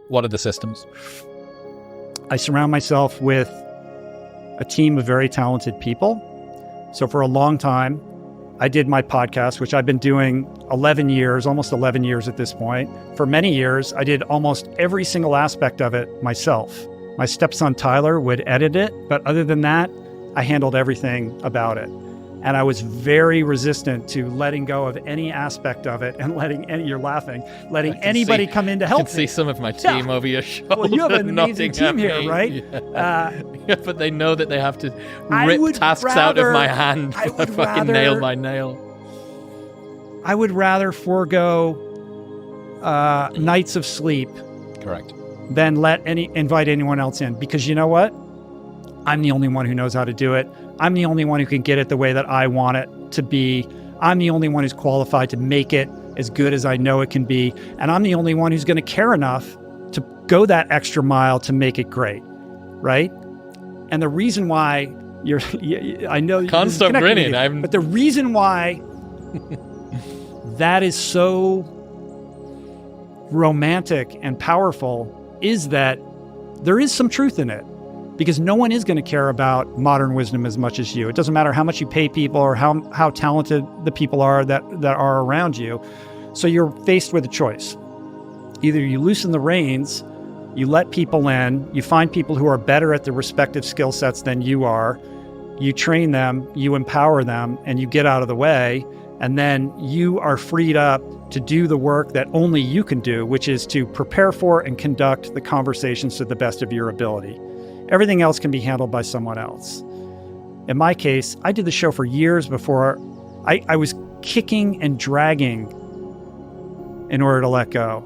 What are the systems? I surround myself with a team of very talented people. So for a long time, I did my podcast, which I've been doing 11 years, almost 11 years at this point. For many years, I did almost every single aspect of it myself. My stepson, Tyler, would edit it. But other than that, I handled everything about it. And I was very resistant to letting go of any aspect of it and letting anybody come in to help me. I can see some of my team over your shoulder. Well, you have an amazing team here, right? Yeah. But they know that they have to rip tasks out of my hand if I fucking nail by nail. I would rather forego nights of sleep. Correct. Than invite anyone else in. Because you know what? I'm the only one who knows how to do it. I'm the only one who can get it the way that I want it to be. I'm the only one who's qualified to make it as good as I know it can be. And I'm the only one who's going to care enough to go that extra mile to make it great. Right? And the reason why I know can't stop grinning. But the reason why that is so romantic and powerful is that there is some truth in it. Because no one is going to care about modern wisdom as much as you. It doesn't matter how much you pay people or how talented the people are that are around you. So you're faced with a choice. Either you loosen the reins, you let people in, you find people who are better at their respective skill sets than you are, you train them, you empower them, and you get out of the way. And then you are freed up to do the work that only you can do, which is to prepare for and conduct the conversations to the best of your ability. Everything else can be handled by someone else. In my case, I did the show for years before I was kicking and dragging in order to let go.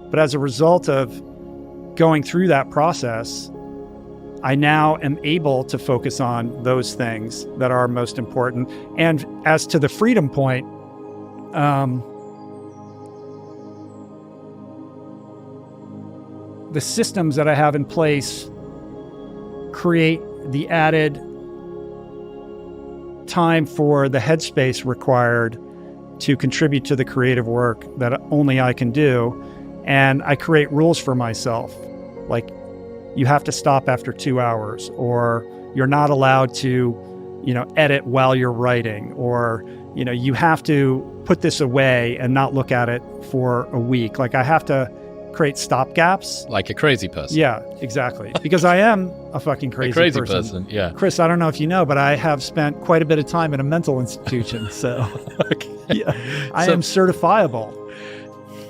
But as a result of going through that process, I now am able to focus on those things that are most important. And as to the freedom point, the systems that I have in place create the added time for the headspace required to contribute to the creative work that only I can do. And I create rules for myself, like you have to stop after 2 hours, or you're not allowed to, edit while you're writing, or, you have to put this away and not look at it for a week. Like I have to create stopgaps. Like a crazy person. Yeah, exactly. Because I am a fucking crazy person. Yeah. Chris, I don't know if you know, but I have spent quite a bit of time in a mental institution. So Okay. Yeah, I am certifiable.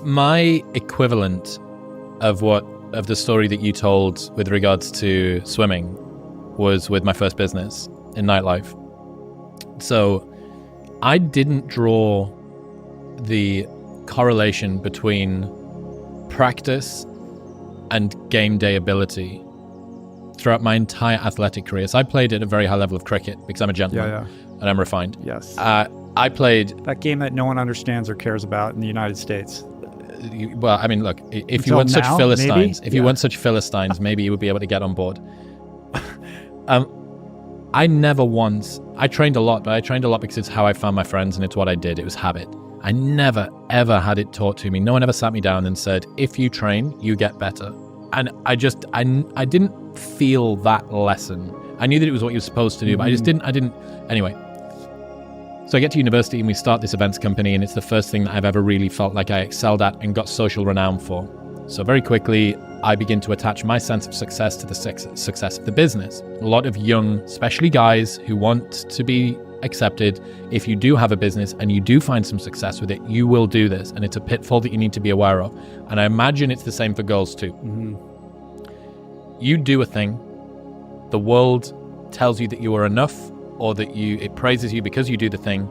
My equivalent of the story that you told with regards to swimming was with my first business in nightlife. So I didn't draw the correlation between practice and game day ability throughout my entire athletic career. So I played at a very high level of cricket because I'm a gentleman and I'm refined. Yes. I played that game that no one understands or cares about in the United States. Well, I mean, look, if you weren't such Philistines, maybe? You weren't such Philistines, maybe you would be able to get on board. I never once, I trained a lot, but I trained a lot because it's how I found my friends and it's what I did. It was habit. I never, ever had it taught to me. No one ever sat me down and said, if you train, you get better. And I didn't feel that lesson. I knew that it was what you were supposed to do, but I didn't, anyway. So I get to university and we start this events company, and it's the first thing that I've ever really felt like I excelled at and got social renown for. So very quickly, I begin to attach my sense of success to the success of the business. A lot of young, especially guys who want to be accepted. If you do have a business and you do find some success with it, you will do this. And it's a pitfall that you need to be aware of. And I imagine it's the same for girls too. You do a thing, the world tells you that you are enough, or that it praises you because you do the thing,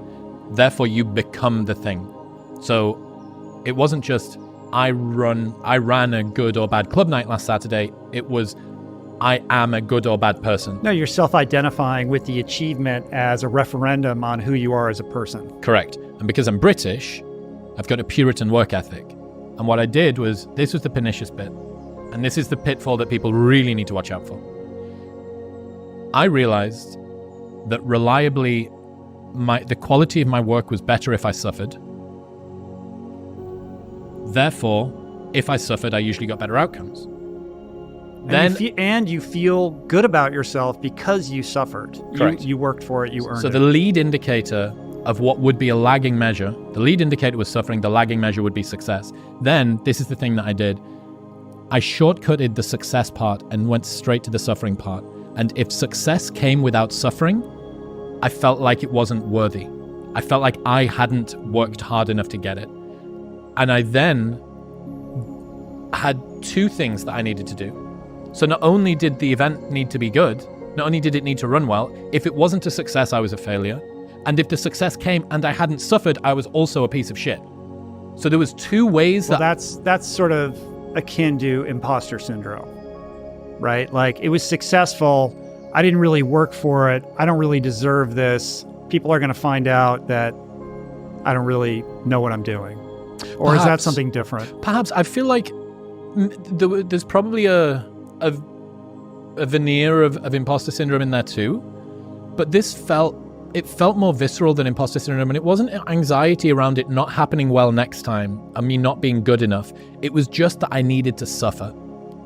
therefore you become the thing. So it wasn't just I ran a good or bad club night last Saturday. It was I am a good or bad person. No, you're self-identifying with the achievement as a referendum on who you are as a person. Correct. And because I'm British, I've got a Puritan work ethic. And what I did was, this was the pernicious bit, and this is the pitfall that people really need to watch out for. I realized that reliably, the quality of my work was better if I suffered. Therefore, if I suffered, I usually got better outcomes. And you feel good about yourself because you suffered. Correct. You worked for it, you earned it. So the lead indicator of what would be a lagging measure, the lead indicator was suffering, the lagging measure would be success. Then, this is the thing that I did. I shortcutted the success part and went straight to the suffering part. And if success came without suffering, I felt like it wasn't worthy. I felt like I hadn't worked hard enough to get it. And I then had two things that I needed to do. So not only did the event need to be good, not only did it need to run well, if it wasn't a success, I was a failure. And if the success came and I hadn't suffered, I was also a piece of shit. So there was two ways that's sort of akin to imposter syndrome, right? Like, it was successful. I didn't really work for it. I don't really deserve this. People are going to find out that I don't really know what I'm doing. Or Perhaps, is that something different? Perhaps. I feel like there's probably a veneer of imposter syndrome in there too. But this felt more visceral than imposter syndrome, and it wasn't anxiety around it not happening well next time and me not being good enough. It was just that I needed to suffer.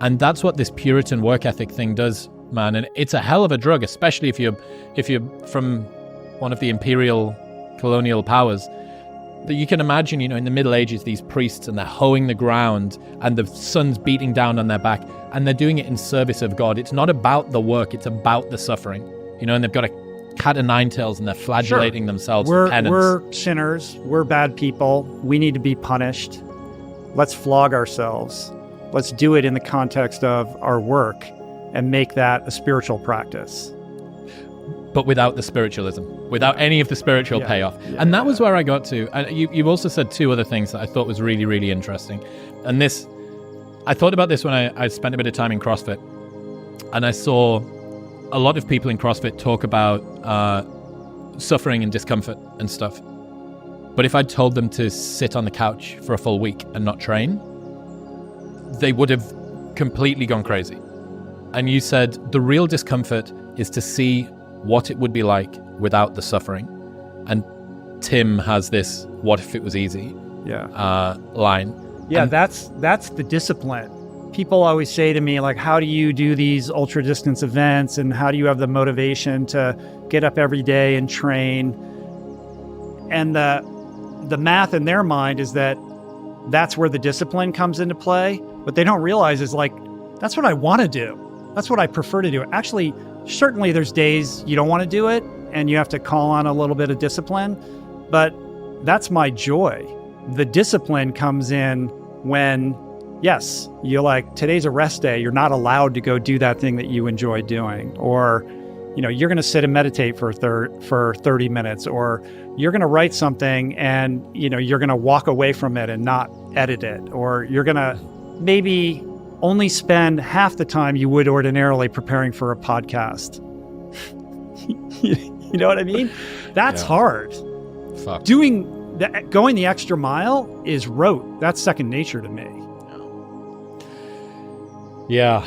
And that's what this Puritan work ethic thing does, man. And it's a hell of a drug, especially if you're from one of the imperial colonial powers. That you can imagine, in the Middle Ages, these priests, and they're hoeing the ground and the sun's beating down on their back, and they're doing it in service of God. It's not about the work, it's about the suffering, and they've got a cat of nine tails and they're flagellating themselves for penance. We're sinners, we're bad people, we need to be punished. Let's flog ourselves. Let's do it in the context of our work and make that a spiritual practice. But without the spiritualism, without any of the spiritual payoff. And that was where I got to. And you've also said two other things that I thought was really, really interesting. And I thought about this when I spent a bit of time in CrossFit. And I saw a lot of people in CrossFit talk about suffering and discomfort and stuff. But if I'd told them to sit on the couch for a full week and not train, they would have completely gone crazy. And you said the real discomfort is to see what it would be like without the suffering. And Tim has this "what if it was easy" line. Yeah, that's the discipline. People always say to me, like, how do you do these ultra distance events, and how do you have the motivation to get up every day and train? And the math in their mind is that's where the discipline comes into play. What they don't realize is, like, that's what I want to do. That's what I prefer to do. Actually, certainly there's days you don't want to do it and you have to call on a little bit of discipline, but that's my joy. The discipline comes in when, yes, you're like, today's a rest day. You're not allowed to go do that thing that you enjoy doing. Or, you're going to sit and meditate for 30 minutes, or you're going to write something and, you're going to walk away from it and not edit it, or you're going to maybe only spend half the time you would ordinarily preparing for a podcast. You know what I mean? That's hard. Fuck. Going the extra mile is rote. That's second nature to me. Yeah.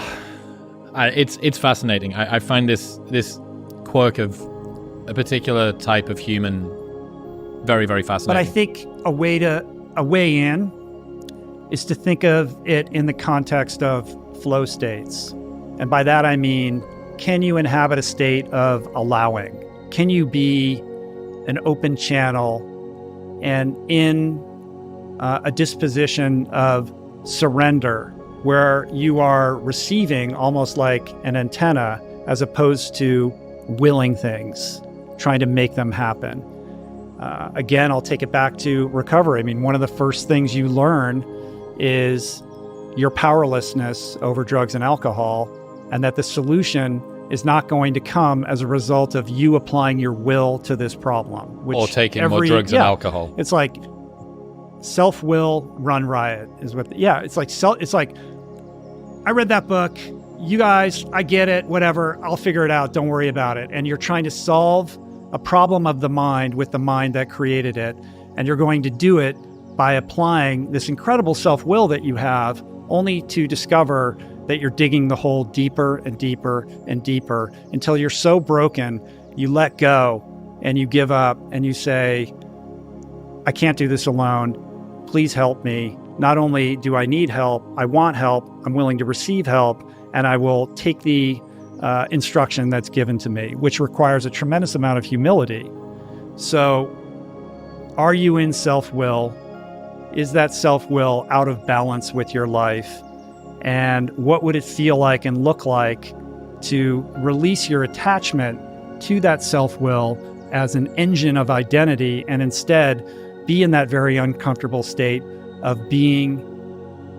It's fascinating. I find this quirk of a particular type of human very, very fascinating. But I think a way in is to think of it in the context of flow states. And by that I mean, can you inhabit a state of allowing? Can you be an open channel and in a disposition of surrender, where you are receiving almost like an antenna, as opposed to willing things, trying to make them happen? Again, I'll take it back to recovery. I mean, one of the first things you learn is your powerlessness over drugs and alcohol, and that the solution is not going to come as a result of you applying your will to this problem. Or taking more drugs and alcohol. It's like self-will run riot is what. It's like I read that book. You guys, I get it. Whatever. I'll figure it out. Don't worry about it. And you're trying to solve a problem of the mind with the mind that created it, and you're going to do it by applying this incredible self-will that you have, only to discover that you're digging the hole deeper and deeper and deeper until you're so broken, you let go and you give up and you say, I can't do this alone. Please help me. not only do I need help, I want help, I'm willing to receive help, and I will take the instruction that's given to me, which requires a tremendous amount of humility. So, are you in self-will? Is that self-will out of balance with your life? And what would it feel like and look like to release your attachment to that self-will as an engine of identity and instead be in that very uncomfortable state of being